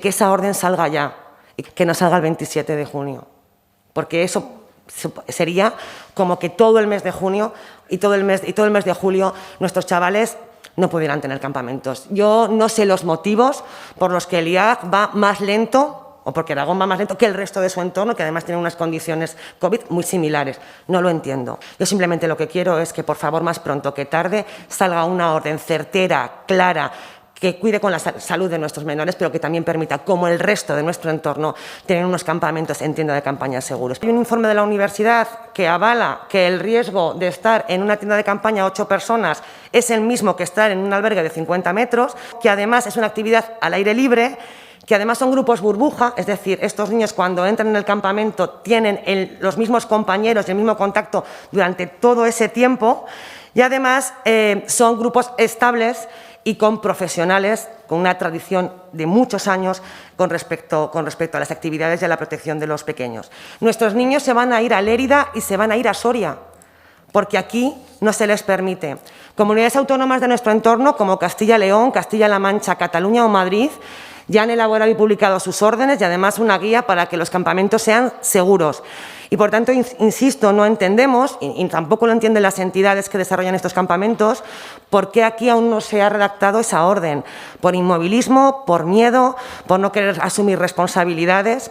que esa orden salga ya y que no salga el 27 de junio, porque eso sería como que todo el mes de junio y todo el mes de julio nuestros chavales no pudieran tener campamentos. Yo no sé los motivos por los que el IAG va más lento, o porque Aragón va más lento que el resto de su entorno, que además tiene unas condiciones COVID muy similares. No lo entiendo. Yo simplemente lo que quiero es que, por favor, más pronto que tarde, salga una orden certera, clara, que cuide con la salud de nuestros menores, pero que también permita, como el resto de nuestro entorno, tener unos campamentos en tienda de campaña seguros. Hay un informe de la universidad que avala que el riesgo de estar en una tienda de campaña 8 personas es el mismo que estar en un albergue de 50 metros, que además es una actividad al aire libre, que además son grupos burbuja, es decir, estos niños cuando entran en el campamento tienen los mismos compañeros y el mismo contacto durante todo ese tiempo, y además son grupos estables y con profesionales, con una tradición de muchos años con respecto a las actividades y a la protección de los pequeños. Nuestros niños se van a ir a Lérida y se van a ir a Soria, porque aquí no se les permite. Comunidades autónomas de nuestro entorno, como Castilla y León, Castilla-La Mancha, Cataluña o Madrid, ya han elaborado y publicado sus órdenes y además una guía para que los campamentos sean seguros. Y por tanto, insisto, no entendemos, y tampoco lo entienden las entidades que desarrollan estos campamentos, por qué aquí aún no se ha redactado esa orden. Por inmovilismo, por miedo, por no querer asumir responsabilidades.